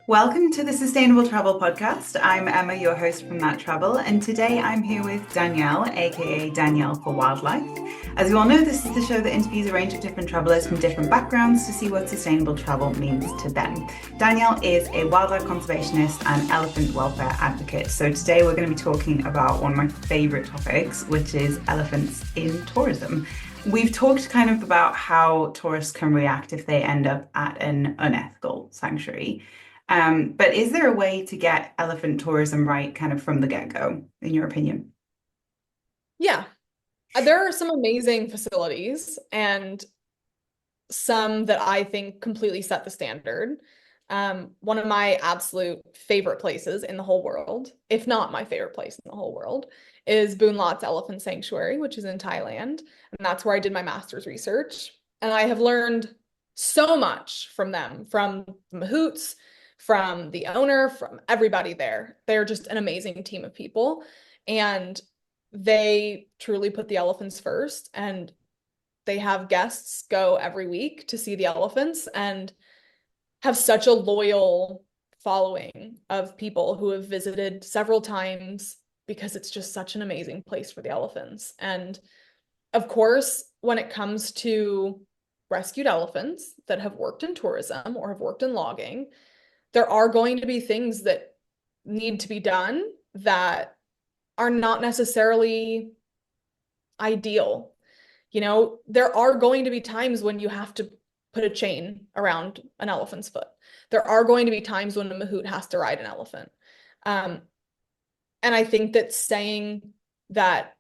Welcome to the Sustainable Travel Podcast. I'm Emma, your host from That Travel, and today I'm here with Danielle, aka Danielle for Wildlife. As you all know, this is the show that interviews a range of different travelers from different backgrounds to see what sustainable travel means to them. Danielle is a wildlife conservationist and elephant welfare advocate. So today we're going to be talking about one of my favorite topics, which is elephants in tourism. We've talked kind of about how tourists can react if they end up at an unethical sanctuary. But is there a way to get elephant tourism right kind of from the get-go, in your opinion? Yeah, there are some amazing facilities and some that I think completely set the standard. One of my absolute favorite places in the whole world, if not my favorite place in the whole world, is Boon Lot's Elephant Sanctuary, which is in Thailand. And that's where I did my master's research. And I have learned so much from them, from the mahouts, from the owner, from everybody there. They're just an amazing team of people. And they truly put the elephants first. And they have guests go every week to see the elephants and have such a loyal following of people who have visited several times because it's just such an amazing place for the elephants. And of course, when it comes to rescued elephants that have worked in tourism or have worked in logging, there are going to be things that need to be done that are not necessarily ideal. There are going to be times when you have to put a chain around an elephant's foot. There are going to be times when a mahout has to ride an elephant. Um, and I think that saying that,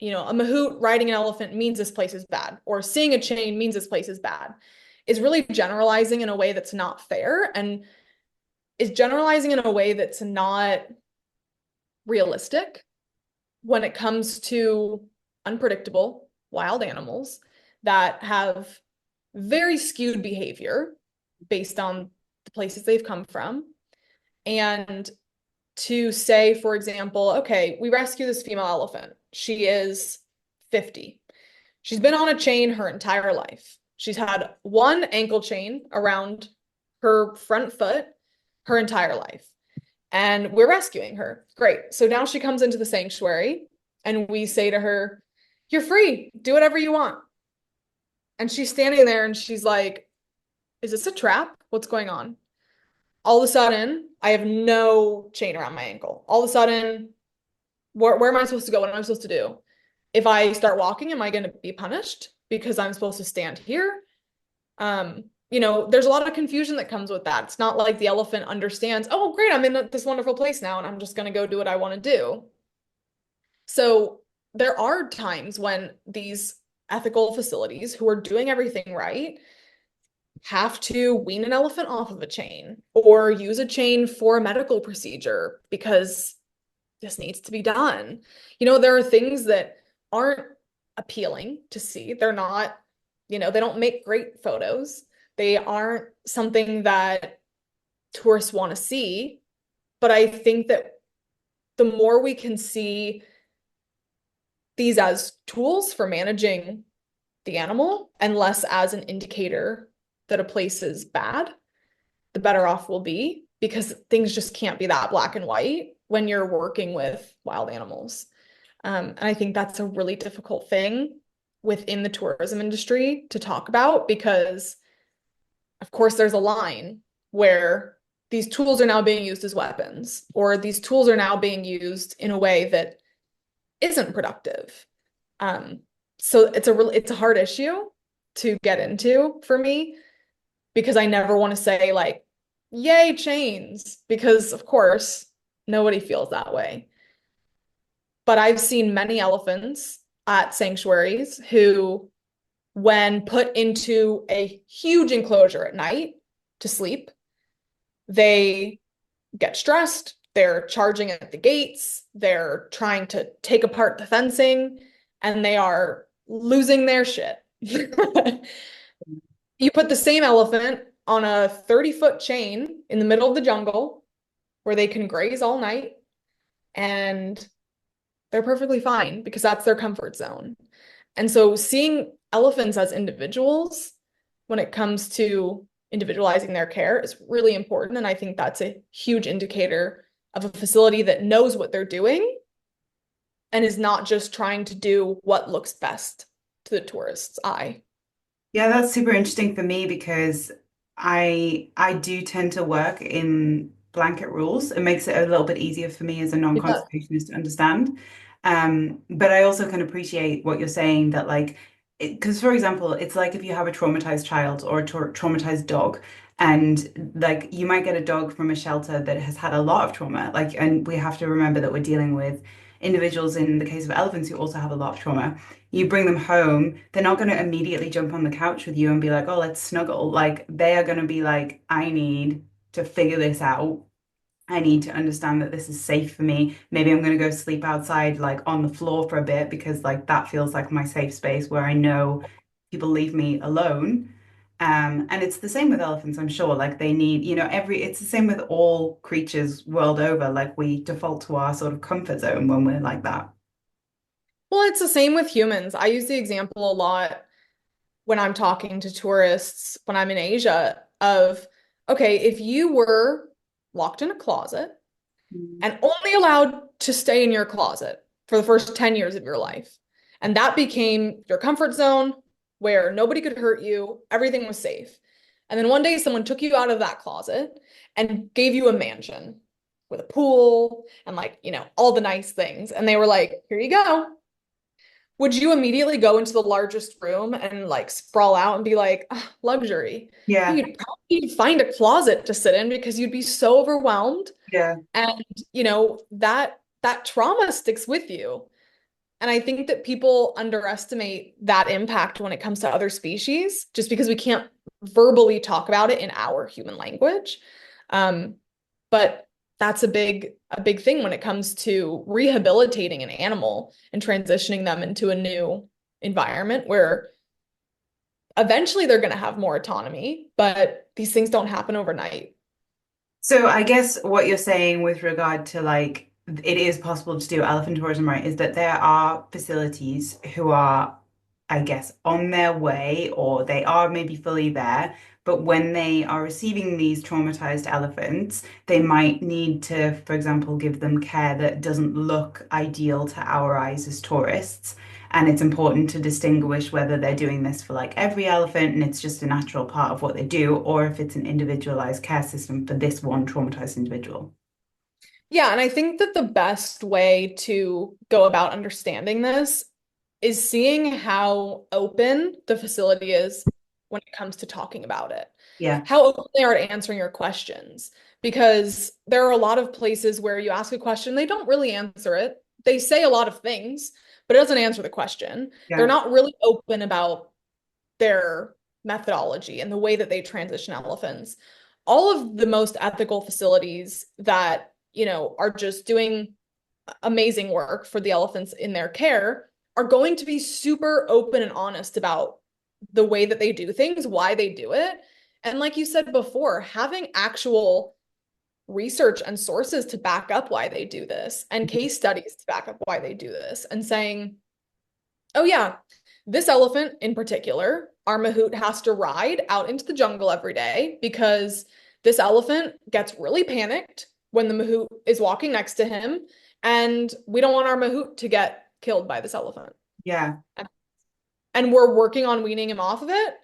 a mahout riding an elephant means this place is bad, or seeing a chain means this place is bad, is really generalizing in a way that's not fair and is generalizing in a way that's not realistic when it comes to unpredictable wild animals that have very skewed behavior based on the places they've come from. And to say, for example, okay, we rescue this female elephant. She is 50. She's been on a chain her entire life. She's had one ankle chain around her front foot her entire life. And we're rescuing her. Great. So now she comes into the sanctuary and we say to her, "You're free. Do whatever you want." And she's standing there and she's like, "Is this a trap? What's going on?" All of a sudden, I have no chain around my ankle. All of a sudden, where am I supposed to go? What am I supposed to do? If I start walking, am I going to be punished because I'm supposed to stand here? There's a lot of confusion that comes with that. It's not like the elephant understands, oh, great, I'm in this wonderful place now and I'm just going to go do what I want to do. So there are times when these ethical facilities who are doing everything right have to wean an elephant off of a chain or use a chain for a medical procedure because this needs to be done. There are things that aren't appealing to see. They're not, they don't make great photos. They aren't something that tourists want to see. But I think that the more we can see these as tools for managing the animal and less as an indicator that a place is bad, the better off we'll be because things just can't be that black and white when you're working with wild animals. And I think that's a really difficult thing within the tourism industry to talk about because, of course, there's a line where these tools are now being used as weapons, or these tools are now being used in a way that isn't productive. Um, so it's a hard issue to get into for me because I never want to say like, yay, chains, because of course nobody feels that way. But I've seen many elephants at sanctuaries who, when put into a huge enclosure at night to sleep, they get stressed. They're charging at the gates. They're trying to take apart the fencing and they are losing their shit. You put the same elephant on a 30-foot chain in the middle of the jungle where they can graze all night and they're perfectly fine because that's their comfort zone. And so seeing elephants as individuals when it comes to individualizing their care is really important. And I think that's a huge indicator of a facility that knows what they're doing and is not just trying to do what looks best to the tourist's eye. Yeah, that's super interesting for me because I do tend to work in blanket rules. It makes it a little bit easier for me as a Yeah. non-conservationist to understand. But I also can appreciate what you're saying that like because for example, it's like if you have a traumatized child or a traumatized dog, and like you might get a dog from a shelter that has had a lot of trauma, like, and we have to remember that we're dealing with individuals in the case of elephants who also have a lot of trauma. You bring them home, they're not going to immediately jump on the couch with you and be like, oh, let's snuggle. Like, they are going to be like, I need to figure this out. I need to understand that this is safe for me. Maybe I'm going to go sleep outside, like on the floor for a bit, because like that feels like my safe space where I know people leave me alone. And it's the same with elephants, I'm sure. Like they need, it's the same with all creatures world over. Like we default to our sort of comfort zone when we're like that. Well, it's the same with humans. I use the example a lot when I'm talking to tourists when I'm in Asia of, okay, if you were locked in a closet Mm. and only allowed to stay in your closet for the first 10 years of your life, and that became your comfort zone where nobody could hurt you, everything was safe. And then one day someone took you out of that closet and gave you a mansion with a pool and like, all the nice things. And they were like, here you go. Would you immediately go into the largest room and like sprawl out and be like, "Ah, luxury?" No, Yeah, you'd probably find a closet to sit in because you'd be so overwhelmed. yeah. And that trauma sticks with you. And I think that people underestimate that impact when it comes to other species, just because we can't verbally talk about it in our human language. Um, but that's a big thing when it comes to rehabilitating an animal and transitioning them into a new environment where eventually they're going to have more autonomy, but these things don't happen overnight. So I guess what you're saying with regard to like it is possible to do elephant tourism, right, is that there are facilities who are, I guess, on their way or they are maybe fully there, but when they are receiving these traumatized elephants, they might need to, for example, give them care that doesn't look ideal to our eyes as tourists. And it's important to distinguish whether they're doing this for like every elephant and it's just a natural part of what they do, or if it's an individualized care system for this one traumatized individual. Yeah, and I think that the best way to go about understanding this is seeing how open the facility is when it comes to talking about it, Yeah, how open they are to answering your questions. Because there are a lot of places where you ask a question, they don't really answer it. They say a lot of things, but it doesn't answer the question. They're yeah. not really open about their methodology and the way that they transition elephants. All of the most ethical facilities that, are just doing amazing work for the elephants in their care are going to be super open and honest about the way that they do things, why they do it. And like you said before, having actual research and sources to back up why they do this and case studies to back up why they do this and saying, oh yeah, this elephant in particular, our mahout has to ride out into the jungle every day because this elephant gets really panicked when the mahout is walking next to him, and we don't want our mahout to get killed by this elephant. Yeah, And we're working on weaning him off of it,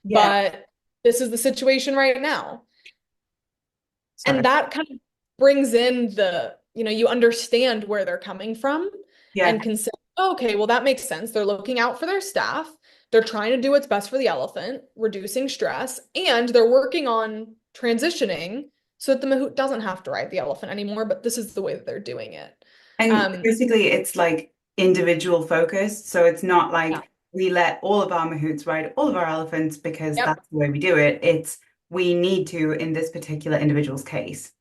yeah. but this is the situation right now. Sorry. And that kind of brings in you understand where they're coming from Yeah. and can say, oh, okay, well, that makes sense. They're looking out for their staff. They're trying to do what's best for the elephant, reducing stress, and they're working on transitioning so that the mahout doesn't have to ride the elephant anymore, but this is the way that they're doing it. And Um, basically, it's like individual focused. So it's not yeah. like we let all of our mahouts ride all of our elephants because Yep. that's the way we do it. It's we need to in this particular individual's case.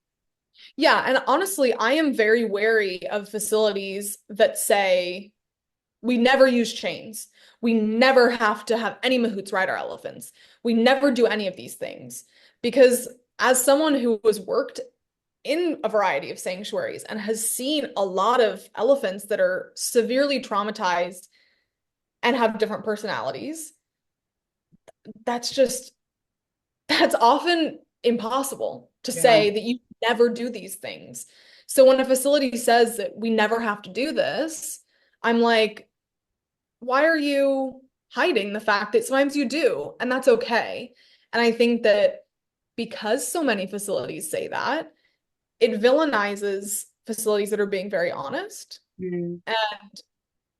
Yeah, and honestly, I am very wary of facilities that say we never use chains. We never have to have any mahouts ride our elephants. We never do any of these things. Because as someone who has worked in a variety of sanctuaries and has seen a lot of elephants that are severely traumatized and have different personalities, that's just that's often impossible to Yeah. say that you never do these things. So when a facility says that we never have to do this, I'm like, why are you hiding the fact that sometimes you do? And that's okay. And I think that because so many facilities say that, it villainizes facilities that are being very honest Mm, and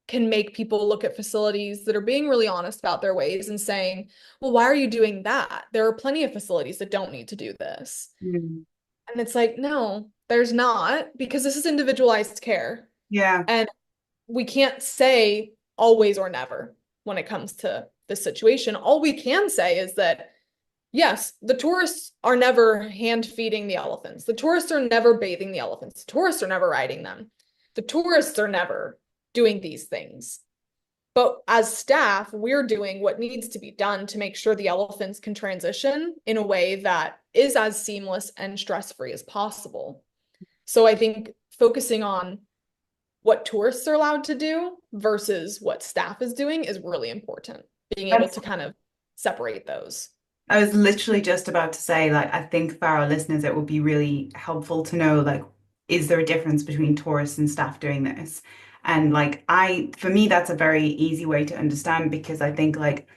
can make people look at facilities that are being really honest about their ways and saying, well, why are you doing that? There are plenty of facilities that don't need to do this. mm. And it's like, no, there's not, because this is individualized care. Yeah. And we can't say always or never when it comes to this situation. All we can say is that, yes, the tourists are never hand feeding the elephants. The tourists are never bathing the elephants. The tourists are never riding them. The tourists are never doing these things. But as staff, we're doing what needs to be done to make sure the elephants can transition in a way that is as seamless and stress-free as possible. So I think focusing on what tourists are allowed to do versus what staff is doing is really important. Being able That's to kind of separate those. I was literally just about to say, like, I think for our listeners, it would be really helpful to know, like, is there a difference between tourists and staff doing this? And like, for me, that's a very easy way to understand because I think, like,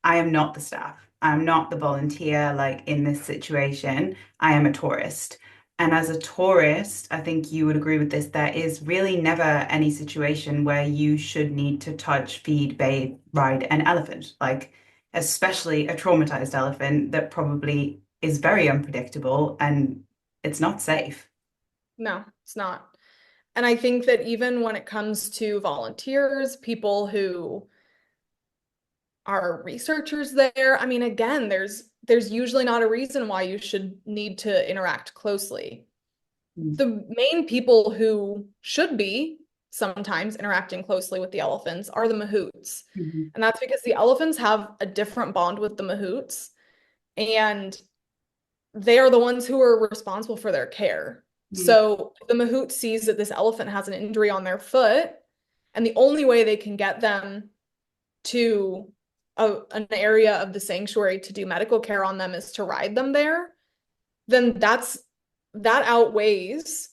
I am not the staff. I'm not the volunteer, like in this situation. I am a tourist. And as a tourist, I think you would agree with this, there is really never any situation where you should need to touch, feed, bathe, ride an elephant. Like, especially a traumatized elephant that probably is very unpredictable and it's not safe. No, it's not. And I think that even when it comes to volunteers, people who are researchers there, I mean, again, there's usually not a reason why you should need to interact closely. Mm, The main people who should be sometimes interacting closely with the elephants are the mahouts. mhm, And that's because the elephants have a different bond with the mahouts, and they are the ones who are responsible for their care. mm, So if the mahout sees that this elephant has an injury on their foot, and the only way they can get them to an area of the sanctuary to do medical care on them is to ride them there, then that outweighs,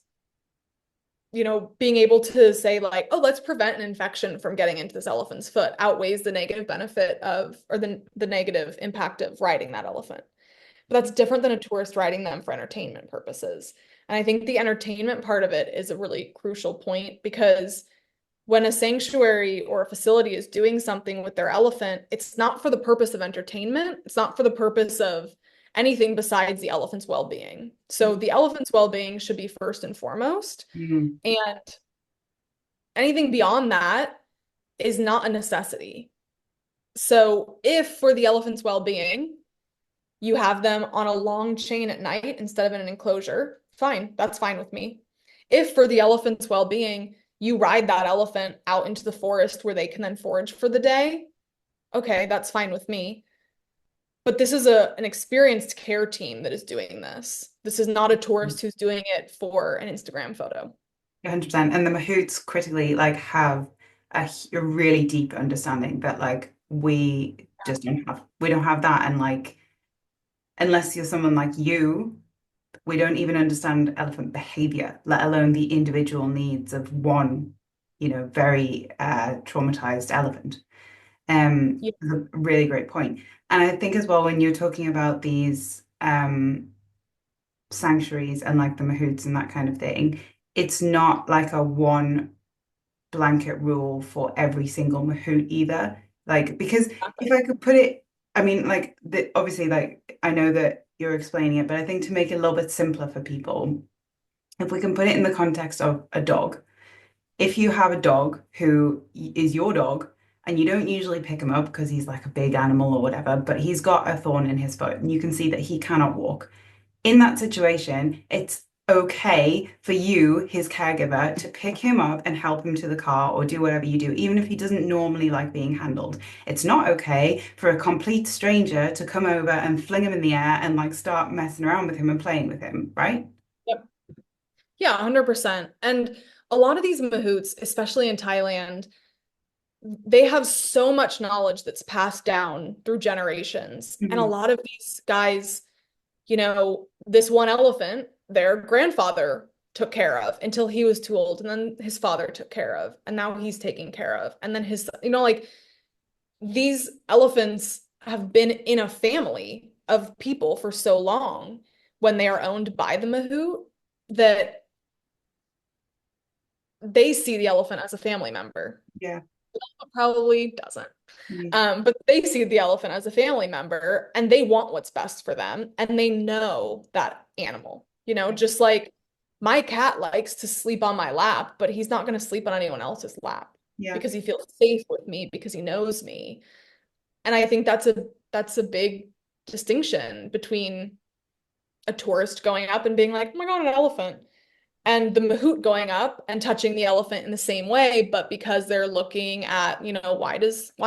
being able to say like, oh, let's prevent an infection from getting into this elephant's foot outweighs the negative benefit of, or the negative impact of riding that elephant. But that's different than a tourist riding them for entertainment purposes. And I think the entertainment part of it is a really crucial point because when a sanctuary or a facility is doing something with their elephant, it's not for the purpose of entertainment. It's not for the purpose of anything besides the elephant's well-being. So the elephant's well-being should be first and foremost. mm, And anything beyond that is not a necessity. So if for the elephant's well-being, you have them on a long chain at night instead of in an enclosure, fine, that's fine with me. If for the elephant's well-being, you ride that elephant out into the forest where they can then forage for the day, okay, that's fine with me. But this is an experienced care team that is doing this. This is not a tourist who's doing it for an Instagram photo. 100%. And the mahouts critically like have a really deep understanding that like we just don't have. We don't have that. And like unless you're someone like you, we don't even understand elephant behavior, let alone the individual needs of one, very traumatized elephant. Yeah, That's a really great point. And I think as well when you're talking about these sanctuaries and like the mahouts and that kind of thing, it's not like a one blanket rule for every single mahout either. Like, because if exactly. I could put it, I mean, like, obviously, like, I know that you're explaining it, but I think to make it a little bit simpler for people, if we can put it in the context of a dog, if you have a dog who is your dog, and you don't usually pick him up because he's like a big animal or whatever, but he's got a thorn in his foot and you can see that he cannot walk in that situation, it's okay for you, his caregiver, to pick him up and help him to the car or do whatever you do, even if he doesn't normally like being handled. It's not okay for a complete stranger to come over and fling him in the air and like start messing around with him and playing with him, right? Yep. Yeah, 100%. And a lot of these mahouts, especially in Thailand, they have so much knowledge that's passed down through generations. And a Hmm. lot of these guys, this one elephant, their grandfather took care of until he was too old. And then his father took care of. And now he's taking care of. And then like these elephants have been in a family of people for so long when they are owned by the mahout that they see the elephant as a family member. Yeah. Probably doesn't. Mm. But they see the elephant as a family member and they want what's best for them and they know that animal, Yeah. just like my cat likes to sleep on my lap, but he's not going to sleep on anyone else's lap Yeah. because he feels safe with me because he knows me. And I think that's a big distinction between a tourist going up and being like, "Oh my God, an elephant." And the mahout going up and touching the elephant in the same way, but because they're looking at, why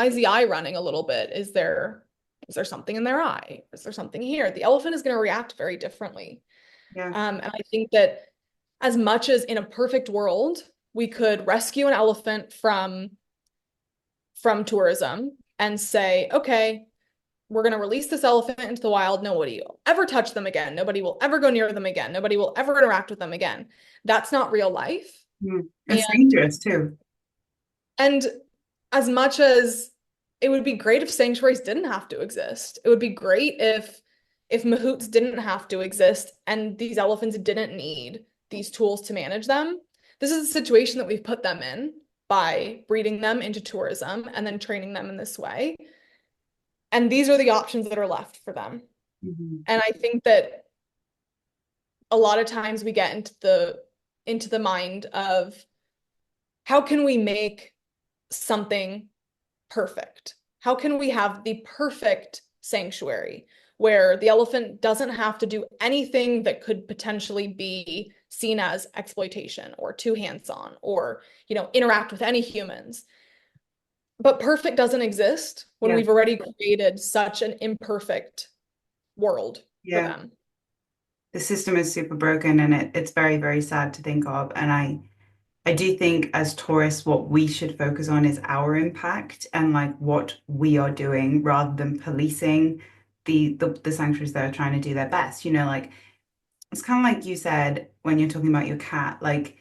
is the eye running a little bit? Is there something in their eye? Is there something here? The elephant is going to react very differently. Yeah. And I think that as much as in a perfect world, we could rescue an elephant from tourism and say, okay, we're going to release this elephant into the wild. Nobody will ever touch them again. Nobody will ever go near them again. Nobody will ever interact with them again. That's not real life. Mm. And It's dangerous too. and as much as it would be great if sanctuaries didn't have to exist. It would be great if mahouts didn't have to exist and these elephants didn't need these tools to manage them. This is a situation that we've put them in by breeding them into tourism and then training them in this way. And these are the options that are left for them. Hmm. And I think that a lot of times we get into the mind of how can we make something perfect? How can we have the perfect sanctuary where the elephant doesn't have to do anything that could potentially be seen as exploitation or too hands-on or, interact with any humans? But perfect doesn't exist when Yeah. we've already created such an imperfect world for Yeah. them. The system is super broken and it's very, very sad to think of. And I do think as tourists, what we should focus on is our impact and like what we are doing rather than policing the sanctuaries that are trying to do their best. Like it's kind of like you said when you're talking about your cat, like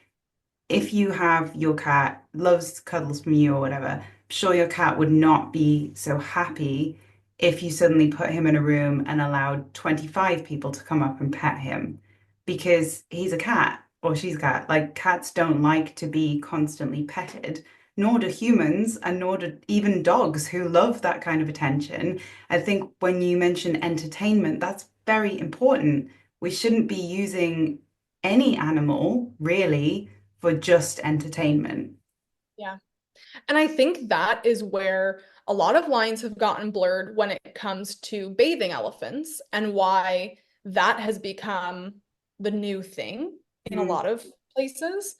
if you have your cat loves cuddles from you or whatever, I'm sure your cat would not be so happy if you suddenly put him in a room and allowed 25 people to come up and pet him because he's a cat or she's a cat. Like cats don't like to be constantly petted, nor do humans, and nor do even dogs who love that kind of attention. I think when you mention entertainment, that's very important. We shouldn't be using any animal really for just entertainment. Yeah. And I think that is where a lot of lines have gotten blurred when it comes to bathing elephants and why that has become the new thing in a Mm, lot of places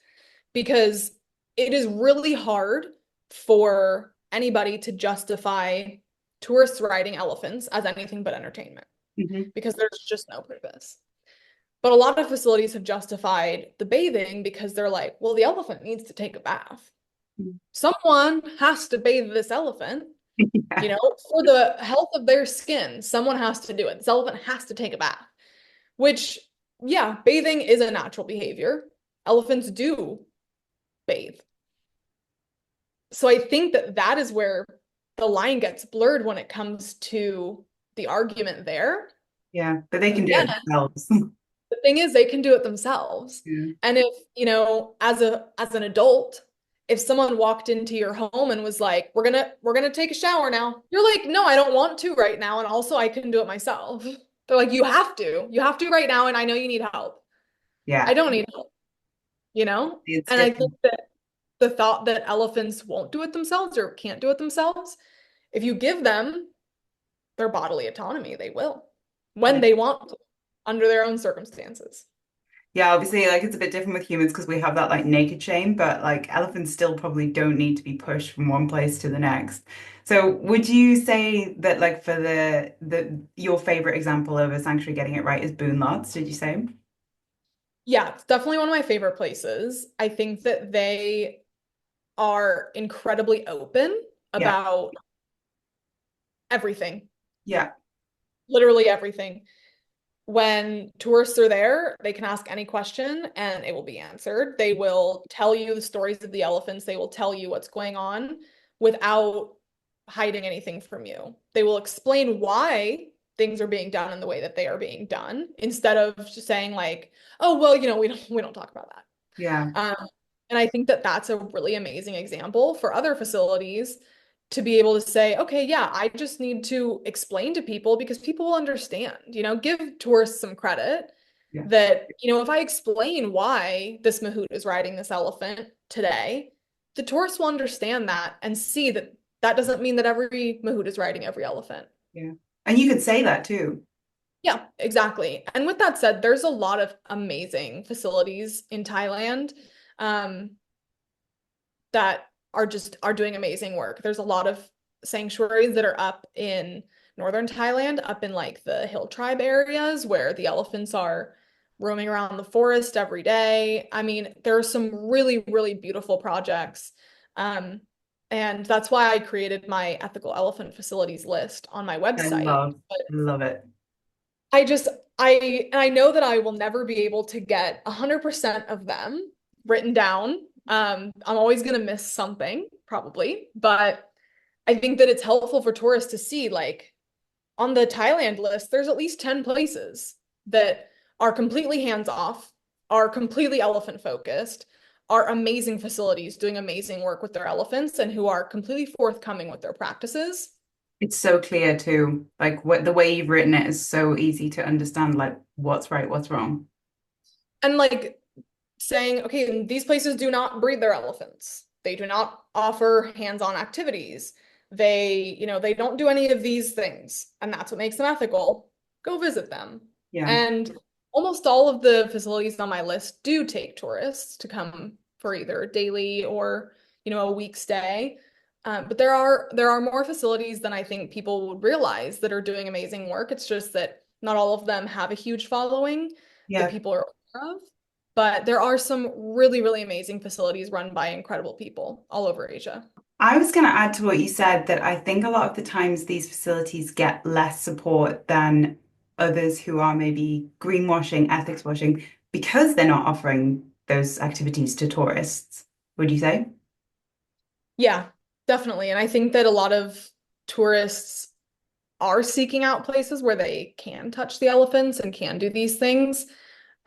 because it is really hard for anybody to justify tourists riding elephants as anything but entertainment mhm. because there's just no purpose. But a lot of facilities have justified the bathing because they're like, well, the elephant needs to take a bath. Mm. Someone has to bathe this elephant, Yeah, for the health of their skin. Someone has to do it. This elephant has to take a bath, which, yeah, bathing is a natural behavior. Elephants do bathe. So I think that that is where the line gets blurred when it comes to the argument there. yeah, but they can do Again, it themselves. the thing is they can do it themselves. Yeah, And if, as an adult, if someone walked into your home and was like, we're gonna take a shower now, you're like, no, I don't want to right now. And also I can do it myself. They're like, you have to. You have to right now, and I know you need help. I yeah, don't need help, you know? it's And I think different. that the thought that elephants won't do it themselves or can't do it themselves, if you give them their bodily autonomy, they will when Yeah. they want to, under their own circumstances. Yeah, obviously, like it's a bit different with humans because we have that like naked shame, but like elephants still probably don't need to be pushed from one place to the next. So, would you say that like for the your favorite example of a sanctuary getting it right is Boone Lodge, did you say? Yeah, it's definitely one of my favorite places. I think that they are incredibly open Yeah. about everything, Yeah. literally everything. When tourists are there, they can ask any question and it will be answered. They will tell you the stories of the elephants. They will tell you what's going on without hiding anything from you. They will explain why things are being done in the way that they are being done instead of just saying like, "Oh, well, we don't talk about that." Yeah. And I think that that's a really amazing example for other facilities to be able to say, okay, yeah, I just need to explain to people because people will understand, give tourists some credit Yeah. that, if I explain why this mahout is riding this elephant today, the tourists will understand that and see that that doesn't mean that every mahout is riding every elephant. Yeah. And you could say that too. Yeah, exactly. And with that said, there's a lot of amazing facilities in Thailand. Um, that are doing amazing work. There's a lot of sanctuaries that are up in northern Thailand, up in like the hill tribe areas where the elephants are roaming around the forest every day. I mean, there are some really, really beautiful projects. Um, and that's why I created my ethical elephant facilities list on my I website. love it. I just I know that I will never be able to get 100% of them written down. I'm always gonna miss something, probably, but I think that it's helpful for tourists to see, like, on the Thailand list, there's at least 10 places that are completely hands-off, are completely elephant focused, are amazing facilities doing amazing work with their elephants, and who are completely forthcoming with their practices. It's so clear too. Like what the way you've written it is so easy to understand, like what's right, what's wrong. And like saying, okay, these places do not breed their elephants. They do not offer hands-on activities. They don't do any of these things, and that's what makes them ethical. Go visit them. Yeah. And almost all of the facilities on my list do take tourists to come for either daily or, a week stay. But there are more facilities than I think people would realize that are doing amazing work. It's just that not all of them have a huge following that Yeah. people are aware of. But there are some really, really amazing facilities run by incredible people all over Asia. I was going to add to what you said that I think a lot of the times these facilities get less support than others who are maybe greenwashing, ethics washing, because they're not offering those activities to tourists. Would you say? Yeah, definitely. And I think that a lot of tourists are seeking out places where they can touch the elephants and can do these things.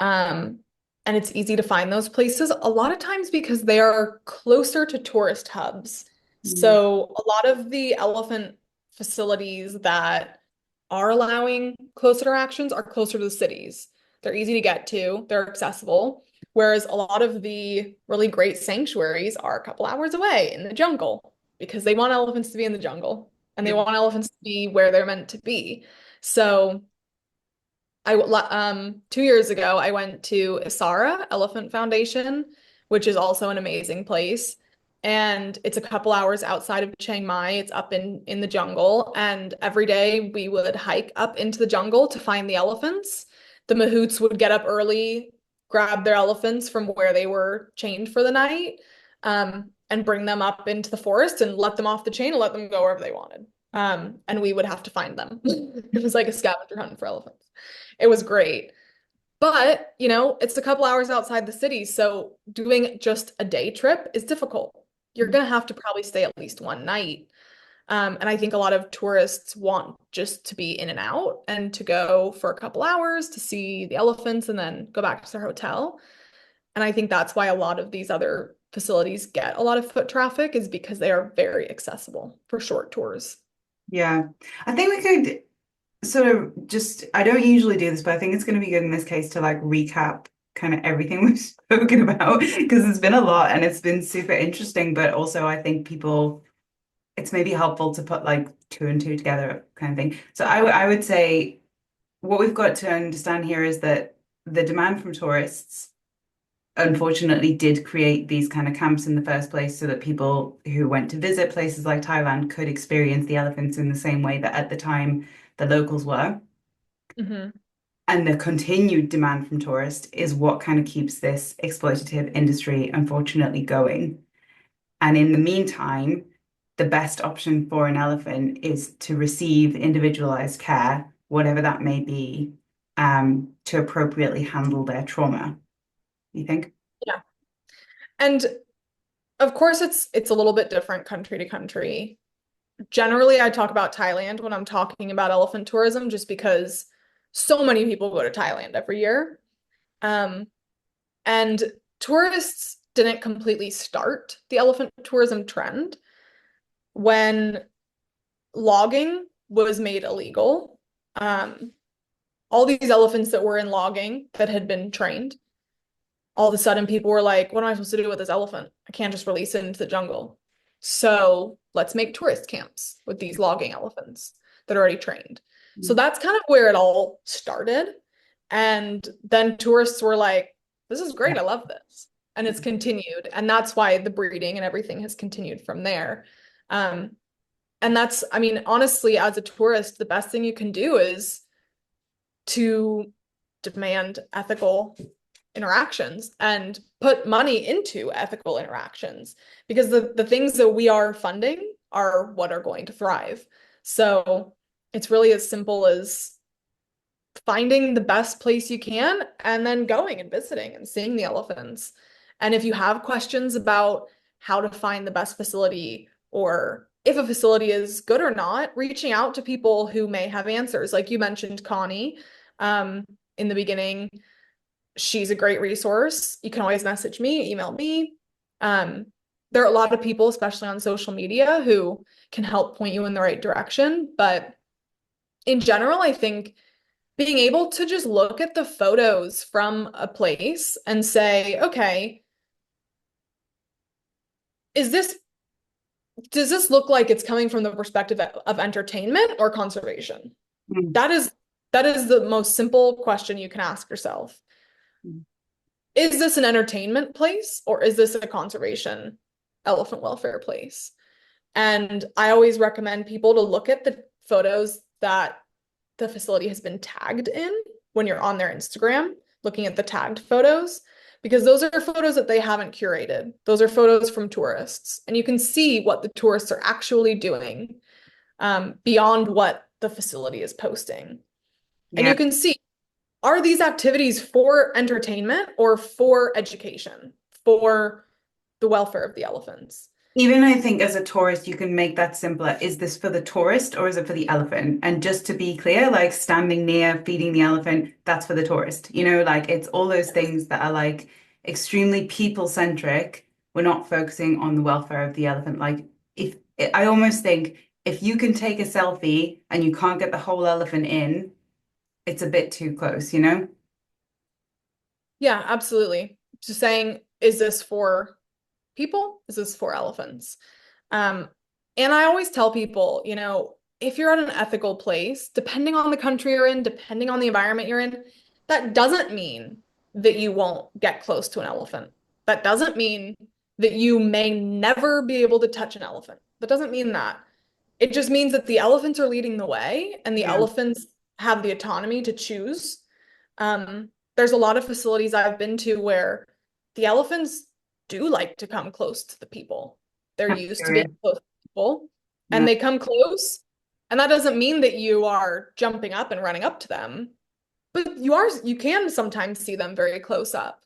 Um, and it's easy to find those places a lot of times because they are closer to tourist hubs. Mm. So a lot of the elephant facilities that are allowing close interactions are closer to the cities. They're easy to get to, they're accessible. Whereas a lot of the really great sanctuaries are a couple hours away in the jungle because they want elephants to be in the jungle and they Yeah. want elephants to be where they're meant to be. So 2 years ago, I went to Isara Elephant Foundation, which is also an amazing place. And it's a couple hours outside of Chiang Mai. It's up in the jungle. And every day we would hike up into the jungle to find the elephants. The mahouts would get up early, grab their elephants from where they were chained for the night, and bring them up into the forest and let them off the chain and let them go wherever they wanted. And we would have to find them. It was like a scavenger hunt for elephants. It was great. But, it's a couple hours outside the city, so doing just a day trip is difficult. You're gonna have to probably stay at least one night. And I think a lot of tourists want just to be in and out and to go for a couple hours to see the elephants and then go back to their hotel. And I think that's why a lot of these other facilities get a lot of foot traffic is because they are very accessible for short tours. Yeah. I think we could sort of just, I don't usually do this, but I think it's going to be good in this case to like recap kind of everything we've spoken about because it's been a lot and it's been super interesting, but also I think people, it's maybe helpful to put like two and two together kind of thing. So I would say what we've got to understand here is that the demand from tourists unfortunately did create these kind of camps in the first place so that people who went to visit places like Thailand could experience the elephants in the same way that at the time the locals were. Hmm. And the continued demand from tourists is what kind of keeps this exploitative industry unfortunately going. And in the meantime, the best option for an elephant is to receive individualized care, whatever that may be, to appropriately handle their trauma. You think? Yeah. And of course it's a little bit different country to country. Generally, I talk about Thailand when I'm talking about elephant tourism, just because so many people go to Thailand every year. Um, and tourists didn't completely start the elephant tourism trend when logging was made illegal. Um, all these elephants that were in logging that had been trained, all of a sudden people were like, what am I supposed to do with this elephant? I can't just release it into the jungle. So let's make tourist camps with these logging elephants that are already trained. So that's kind of where it all started. And then tourists were like, this is great. I love this. And it's continued. And that's why the breeding and everything has continued from there. Um, and that's, I mean, honestly, as a tourist, the best thing you can do is to demand ethical interactions and put money into ethical interactions, because the things that we are funding are what are going to thrive. So it's really as simple as finding the best place you can and then going and visiting and seeing the elephants. And if you have questions about how to find the best facility or if a facility is good or not, reaching out to people who may have answers. Like you mentioned, Connie, in the beginning, she's a great resource. You can always message me, email me. There are a lot of people, especially on social media, who can help point you in the right direction. But in general, I think being able to just look at the photos from a place and say, okay, does this look like it's coming from the perspective of entertainment or conservation? Mm. That is the most simple question you can ask yourself. Is this an entertainment place or is this a conservation elephant welfare place? And I always recommend people to look at the photos that the facility has been tagged in when you're on their Instagram, looking at the tagged photos, because those are photos that they haven't curated. Those are photos from tourists, and you can see what the tourists are actually doing beyond what the facility is posting. And Yeah. you can see, are these activities for entertainment or for education, for the welfare of the elephants? Even I think as a tourist, you can make that simpler. Is this for the tourist or is it for the elephant? And just to be clear, like standing near feeding the elephant, that's for the tourist. Like it's all those things that are like extremely people-centric. We're not focusing on the welfare of the elephant. Like if I almost think if you can take a selfie and you can't get the whole elephant in, it's a bit too close, you know? Yeah, absolutely. Just saying, is this for people? Is this for elephants? Um, and I always tell people, if you're at an ethical place, depending on the country you're in, depending on the environment you're in, that doesn't mean that you won't get close to an elephant. That doesn't mean that you may never be able to touch an elephant. That doesn't mean that. It just means that the elephants are leading the way and the Yeah. elephants have the autonomy to choose. There's a lot of facilities I've been to where the elephants do like to come close to the people. They're I'm used to being curious. close to people and Yeah. they come close. And that doesn't mean that you are jumping up and running up to them, but you can sometimes see them very close up.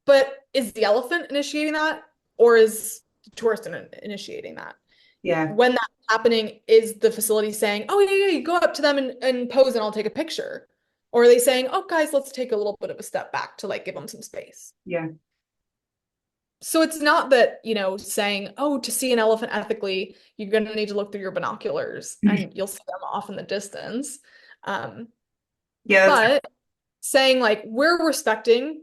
But is the elephant initiating that or is the tourist initiating that? Yeah. When that's happening, is the facility saying, oh, yeah, you go up to them and pose and I'll take a picture? Or are they saying, oh, guys, let's take a little bit of a step back to like give them some space? Yeah. So it's not that, saying, oh, to see an elephant ethically, you're going to need to look through your binoculars and you'll see them off in the distance. Um, Yeah, that's but saying, like, we're respecting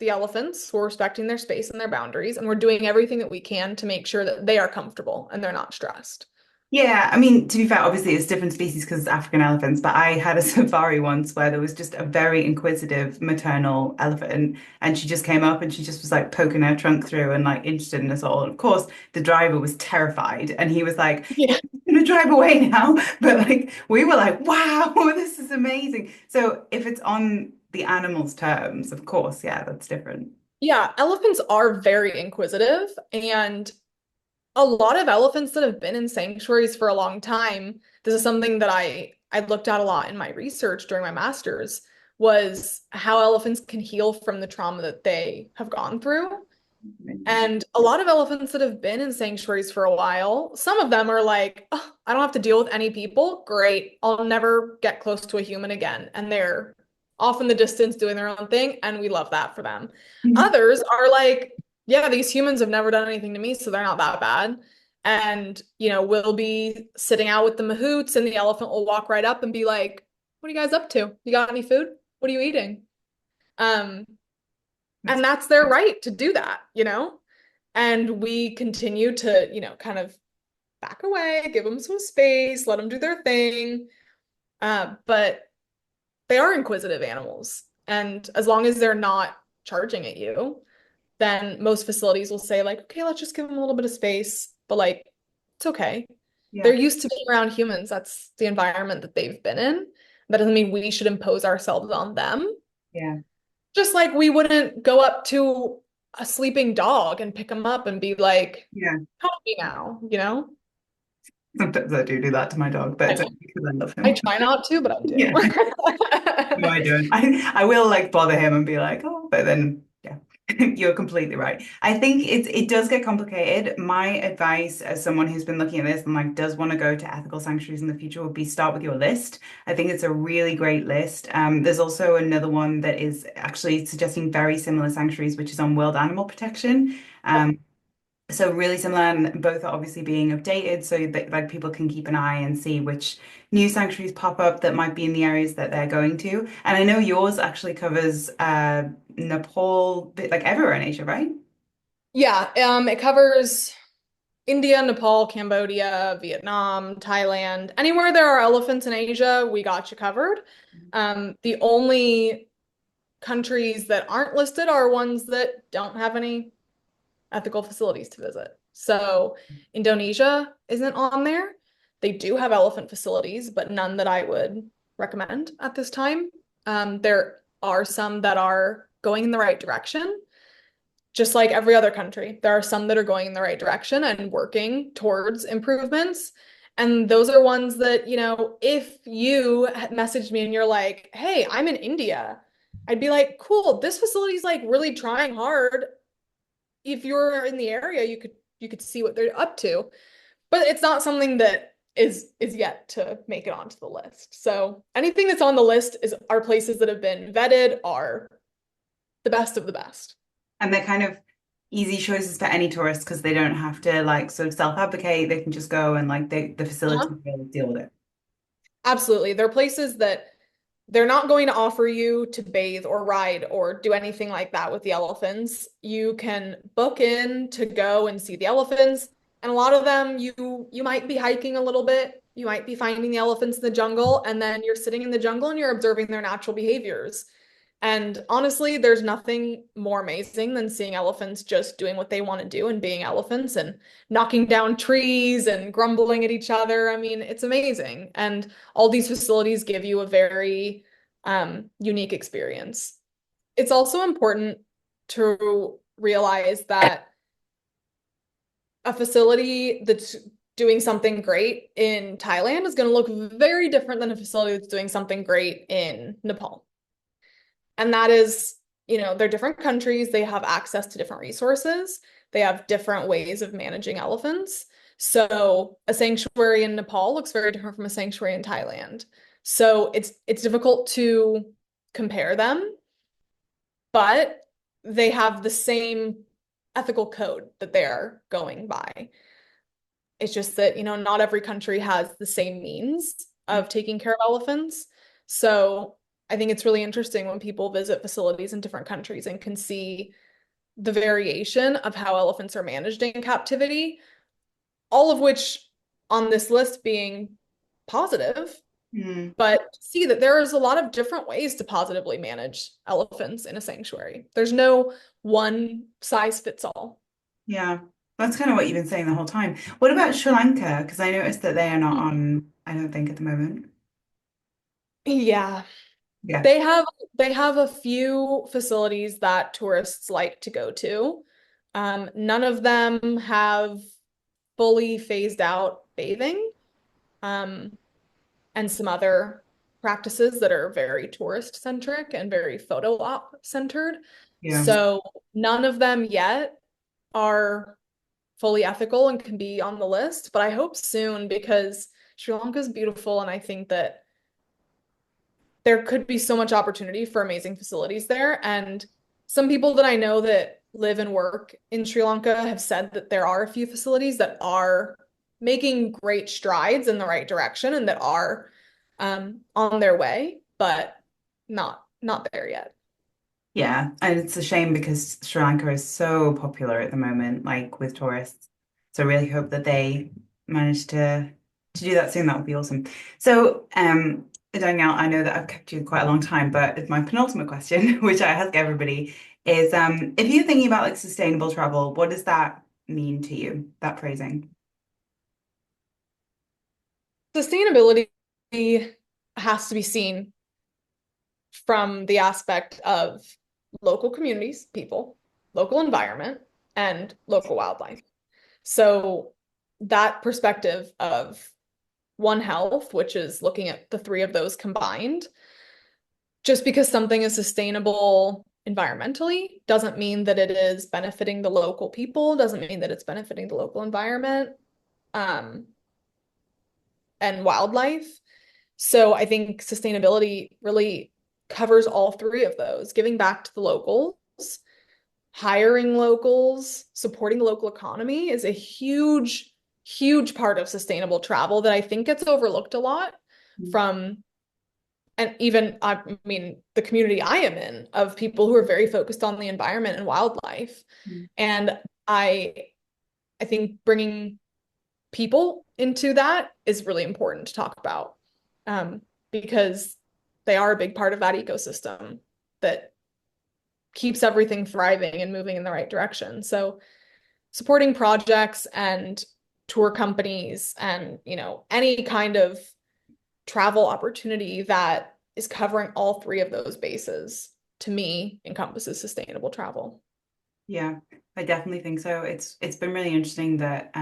the elephants, we're respecting their space and their boundaries, and we're doing everything that we can to make sure that they are comfortable and they're not stressed. Yeah, I mean, to be fair, obviously it's different species because it's African elephants, but I had a safari once where there was just a very inquisitive maternal elephant, and she just came up and she just was like poking her trunk through and like interested in us all. And of course, the driver was terrified and he was like, Yeah. I'm gonna drive away now. But like we were like, wow, this is amazing. So if it's on the animal's terms, of course, yeah, that's different. Yeah, elephants are very inquisitive, and a lot of elephants that have been in sanctuaries for a long time, this is something that I looked at a lot in my research during my master's, was how elephants can heal from the trauma that they have gone through. And a lot of elephants that have been in sanctuaries for a while, some of them are like, oh, I don't have to deal with any people. Great. I'll never get close to a human again. And they're off in the distance doing their own thing. And we love that for them. Others are like, yeah, these humans have never done anything to me, so they're not that bad. And, we'll be sitting out with the mahouts, and the elephant will walk right up and be like, what are you guys up to? You got any food? What are you eating? Um, That's and that's their right to do that. And we continue to, kind of back away, give them some space, let them do their thing. But they are inquisitive animals. And as long as they're not charging at you, then most facilities will say, like, okay, let's just give them a little bit of space. But like, it's okay. They're yeah, used to being around humans. That's the environment that they've been in. That doesn't mean we should impose ourselves on them. yeah, Just like we wouldn't go up to a sleeping dog and pick them up and be like, yeah. help me now? Sometimes I do that to my dog, but I, it's only because I love I him. try not to, but I do. Yeah. No, I don't. I will like bother him and be like, oh, but then yeah, you're completely right. I think it does get complicated. My advice as someone who's been looking at this and like does want to go to ethical sanctuaries in the future would be start with your list. I think it's a really great list. There's also another one that is actually suggesting very similar sanctuaries, which is on World Animal Protection. So really similar, and both are obviously being updated so that like people can keep an eye and see which new sanctuaries pop up that might be in the areas that they're going to. And I know yours actually covers Nepal, like everywhere in Asia, right? Yeah, it covers India, Nepal, Cambodia, Vietnam, Thailand. Anywhere there are elephants in Asia, we got you covered. The only countries that aren't listed are ones that don't have any ethical facilities to visit. So Indonesia isn't on there. They do have elephant facilities, but none that I would recommend at this time. There are some that are going in the right direction, just like every other country. There are some that are going in the right direction and working towards improvements. And those are ones that, if you had messaged me and you're like, hey, I'm in India, I'd be like, cool, this facility is like really trying hard. If you're in the area, you could see what they're up to. But it's not something that is yet to make it onto the list. So anything that's on the list are places that have been vetted, are the best of the best. And they're kind of easy choices for any tourist because they don't have to like sort of self-advocate. They can just go and like the facility Uh-huh. will deal with it. Absolutely. They're places that they're not going to offer you to bathe or ride or do anything like that with the elephants. You can book in to go and see the elephants, and a lot of them you might be hiking a little bit. You might be finding the elephants in the jungle, and then you're sitting in the jungle and you're observing their natural behaviors. And honestly, there's nothing more amazing than seeing elephants just doing what they want to do and being elephants and knocking down trees and grumbling at each other. I mean, it's amazing. And all these facilities give you a very unique experience. It's also important to realize that a facility that's doing something great in Thailand is going to look very different than a facility that's doing something great in Nepal. And that is, they're different countries. They have access to different resources. They have different ways of managing elephants. So a sanctuary in Nepal looks very different from a sanctuary in Thailand. So it's difficult to compare them, but they have the same ethical code that they're going by. It's just that, not every country has the same means of taking care of elephants. So I think it's really interesting when people visit facilities in different countries and can see the variation of how elephants are managed in captivity, all of which on this list being positive, Mm. but see that there is a lot of different ways to positively manage elephants in a sanctuary. There's no one size fits all. Yeah, that's kind of what you've been saying the whole time. What about Sri Lanka? Because I noticed that they are not on, I don't think at the moment. Yeah, Yeah. they have a few facilities that tourists like to go to. None of them have fully phased out bathing, um, and some other practices that are very tourist centric and very photo op centered. Yeah. So none of them yet are fully ethical and can be on the list, but I hope soon because Sri Lanka is beautiful and I think that there could be so much opportunity for amazing facilities there. And some people that I know that live and work in Sri Lanka have said that there are a few facilities that are making great strides in the right direction and that are on their way, but not there yet. Yeah, and it's a shame because Sri Lanka is so popular at the moment, like with tourists. So I really hope that they manage to do that soon. That would be awesome. So, Danielle, I know that I've kept you quite a long time, but it's my penultimate question, which I ask everybody, is if you're thinking about like sustainable travel, what does that mean to you, that phrasing? Sustainability has to be seen from the aspect of local communities, people, local environment, and local wildlife. So that perspective of One Health, which is looking at the three of those combined, just because something is sustainable environmentally doesn't mean that it is benefiting the local people, doesn't mean that it's benefiting the local environment, um, and wildlife. So I think sustainability really covers all three of those, giving back to the locals, hiring locals, supporting the local economy is a huge, huge part of sustainable travel that I think gets overlooked a lot from, and even, I mean, the community I am in of people who are very focused on the environment and wildlife. Mm. And I, I think bringing people into that is really important to talk about, because they are a big part of that ecosystem that keeps everything thriving and moving in the right direction. So supporting projects and tour companies and, any kind of travel opportunity that is covering all three of those bases, to me, encompasses sustainable travel. Yeah, I definitely think so. It's been really interesting that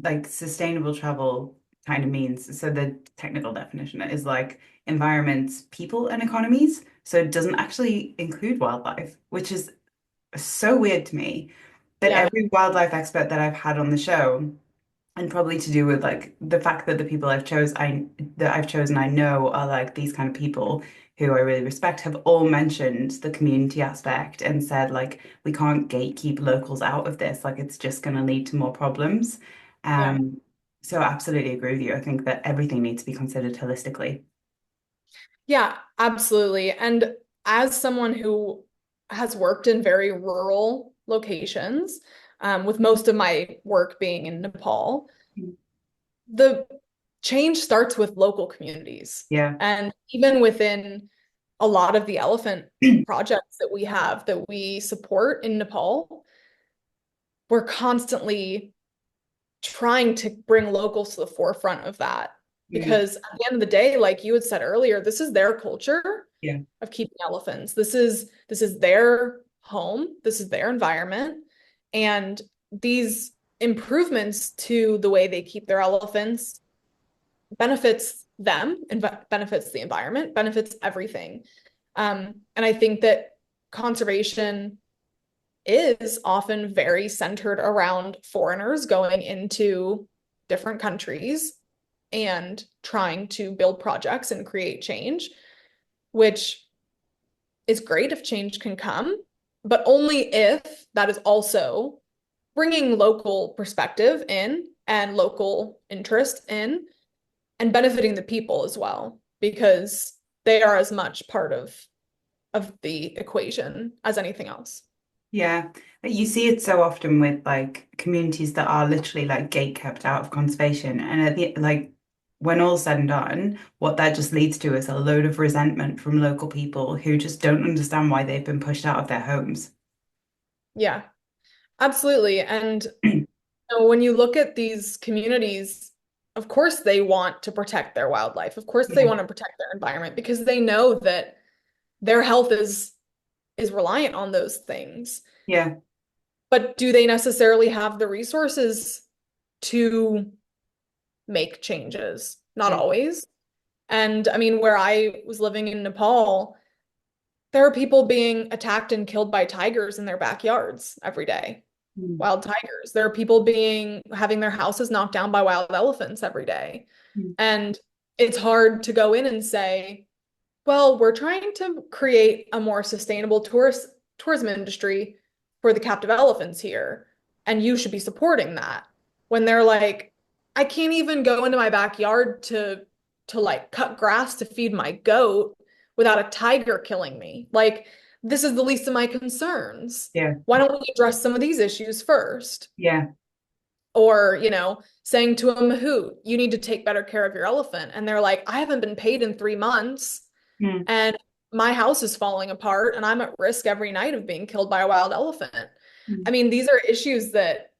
like sustainable travel kind of means, so the technical definition is like environments, people, and economies. So it doesn't actually include wildlife, which is so weird to me. But Yeah, every wildlife expert that I've had on the show, and probably to do with like the fact that the people I've chosen I know are like these kind of people who I really respect, have all mentioned the community aspect and said like we can't gatekeep locals out of this, like it's just going to lead to more problems. yeah. Um, so I absolutely agree with you. I think that everything needs to be considered holistically. Yeah, absolutely. And as someone who has worked in very rural locations, with most of my work being in Nepal, the change starts with local communities. Yeah. And even within a lot of the elephant projects that we have that we support in Nepal, we're constantly trying to bring locals to the forefront of that. Mm. Because at the end of the day, like you had said earlier, this is their culture Yeah. of keeping elephants. This is their home, this is their environment, and these improvements to the way they keep their elephants benefits them and benefits the environment, benefits everything. And I think that conservation is often very centered around foreigners going into different countries and trying to build projects and create change, which is great if change can come, but only if that is also bringing local perspective in and local interest in and benefiting the people as well, because they are as much part of the equation as anything else. Yeah, but you see it so often with like communities that are literally like gate kept out of conservation, and at the like when all's said and done, what that just leads to is a load of resentment from local people who just don't understand why they've been pushed out of their homes. Yeah, absolutely. And when you look at these communities, of course they want to protect their wildlife. Of course they Yeah, want to protect their environment because they know that their health is reliant on those things. yeah, but do they necessarily have the resources to make changes? Not Yeah. always. And I mean, where I was living in Nepal, there are people being attacked and killed by tigers in their backyards every day. Mm. Wild tigers. There are people having their houses knocked down by wild elephants every day. Mm. And it's hard to go in and say, well, we're trying to create a more sustainable tourism industry for the captive elephants here, and you should be supporting that. When they're like, I can't even go into my backyard to like cut grass to feed my goat without a tiger killing me. Like, this is the least of my concerns. Yeah. Why don't we address some of these issues first? Yeah. Or, saying to a mahout, you need to take better care of your elephant. And they're like, I haven't been paid in 3 months Mm. and my house is falling apart and I'm at risk every night of being killed by a wild elephant. I Mm. mean, these are issues that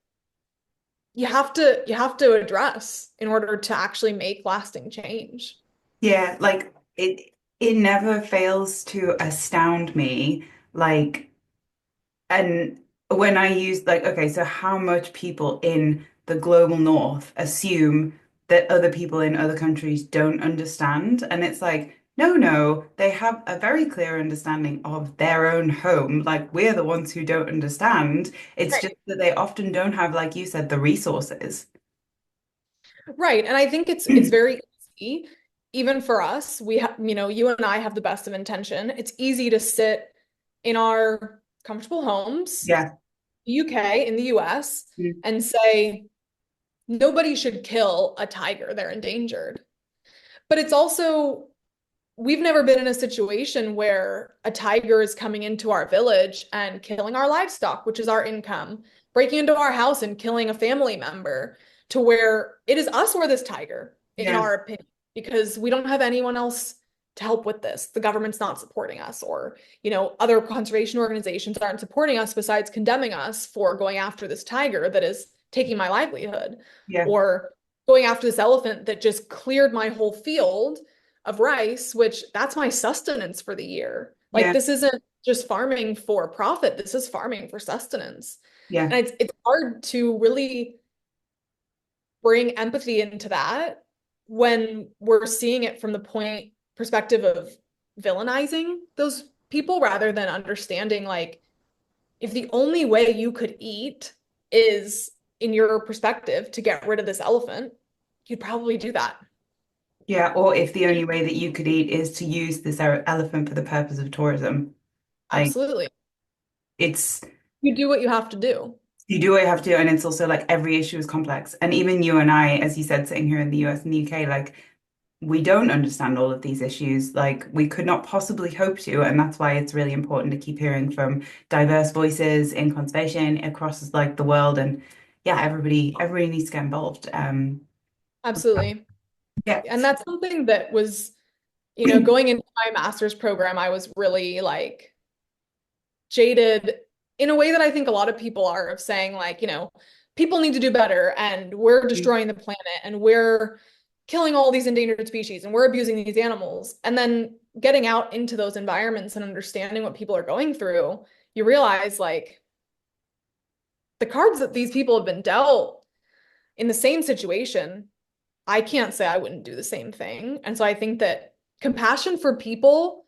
you have to address in order to actually make lasting change. Yeah, like it never fails to astound me. Like, and when I use like, okay, so how much people in the global north assume that other people in other countries don't understand? And it's like, no, no, they have a very clear understanding of their own home. Like, we're the ones who don't understand. It's just Right. that they often don't have, like you said, the resources. Right. And I think it's very easy, even for us. We have, you and I have the best of intention. It's easy to sit in our comfortable homes, Yeah. UK, in the US, Mm. and say, nobody should kill a tiger. They're endangered. But it's also, we've never been in a situation where a tiger is coming into our village and killing our livestock, which is our income, breaking into our house and killing a family member, to where it is us or this tiger, in Yeah. our opinion, because we don't have anyone else to help with this. The government's not supporting us, or, other conservation organizations aren't supporting us besides condemning us for going after this tiger that is taking my livelihood, Yeah. or going after this elephant that just cleared my whole field of rice, which that's my sustenance for the year. Like, Yeah. this isn't just farming for profit, this is farming for sustenance. Yeah. And it's hard to really bring empathy into that when we're seeing it from the point perspective of villainizing those people rather than understanding, like, if the only way you could eat is, in your perspective, to get rid of this elephant, you'd probably do that. Yeah, or if the only way that you could eat is to use this elephant for the purpose of tourism, like Absolutely. it's You do what you have to do. you do what you have to, and it's also like every issue is complex. And even you and I, as you said, sitting here in the US and the UK, like we don't understand all of these issues. Like we could not possibly hope to, and that's why it's really important to keep hearing from diverse voices in conservation across like the world. And yeah, everybody needs to get involved. Absolutely. Yeah. And that's something that was, going into my master's program, I was really like jaded in a way that I think a lot of people are, of saying, like, people need to do better and we're destroying the planet and we're killing all these endangered species and we're abusing these animals. And then getting out into those environments and understanding what people are going through, you realize, like, the cards that these people have been dealt in the same situation, I can't say I wouldn't do the same thing. And so I think that compassion for people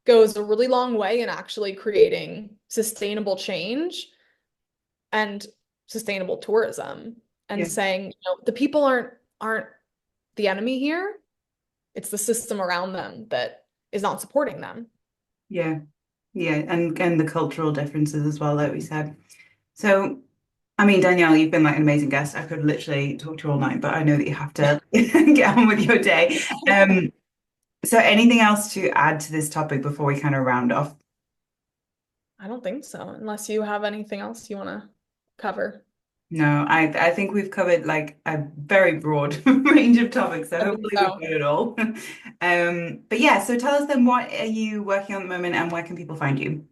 goes a really long way in actually creating sustainable change and sustainable tourism, and Yeah. saying, the people aren't the enemy here. It's the system around them that is not supporting them. Yeah. Yeah, and the cultural differences as well, like we said. So, I mean, Danielle, you've been like an amazing guest. I could literally talk to you all night, but I know that you have to get on with your day. So anything else to add to this topic before we kind of round off? I don't think so, unless you have anything else you want to cover. No, I think we've covered like a very broad range of topics, so I think hopefully we've so. got it all. But yeah, so tell us then, what are you working on at the moment and where can people find you?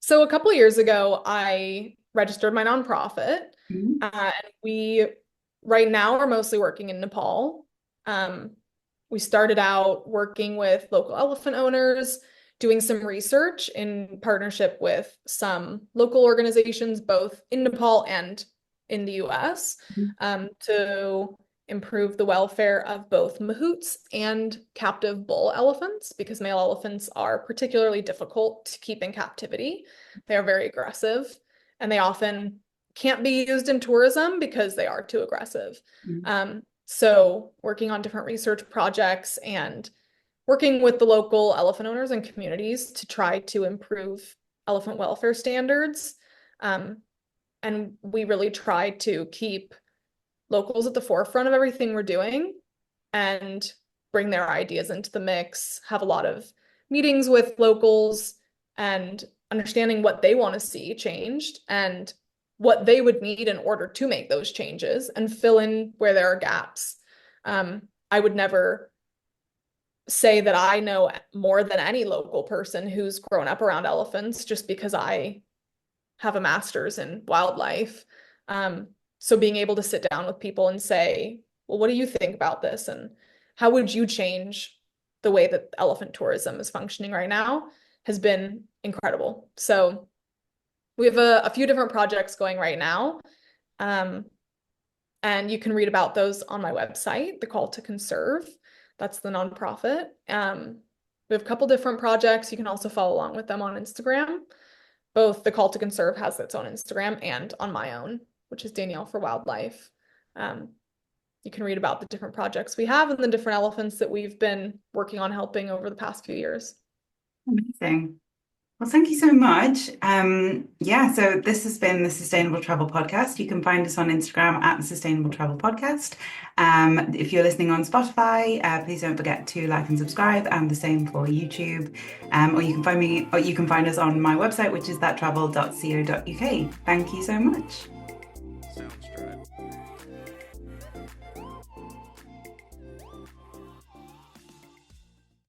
So a couple years ago, I registered my nonprofit, Mhm. and we right now are mostly working in Nepal. Um, we started out working with local elephant owners, doing some research in partnership with some local organizations, both in Nepal and in the US, to improve the welfare of both mahouts and captive bull elephants, because male elephants are particularly difficult to keep in captivity. They are very aggressive, and they often can't be used in tourism because they are too aggressive. So working on different research projects and working with the local elephant owners and communities to try to improve elephant welfare standards. And we really try to keep locals at the forefront of everything we're doing and bring their ideas into the mix, have a lot of meetings with locals and understanding what they want to see changed and what they would need in order to make those changes and fill in where there are gaps. I would never say that I know more than any local person who's grown up around elephants just because I have a master's in wildlife. So being able to sit down with people and say, well, what do you think about this? And how would you change the way that elephant tourism is functioning right now has been incredible. So we have a few different projects going right now. And you can read about those on my website, The Call to Conserve. That's the nonprofit. We have a couple different projects. You can also follow along with them on Instagram. Both The Call to Conserve has its own Instagram and on my own, which is Danielle for Wildlife. You can read about the different projects we have and the different elephants that we've been working on helping over the past few years. Amazing. Well, thank you so much. So this has been the Sustainable Travel Podcast. You can find us on Instagram at the Sustainable Travel Podcast. If you're listening on Spotify, please don't forget to like and subscribe, and the same for YouTube. Or you can find us on my website, which is thattravel.co.uk. Thank you so much.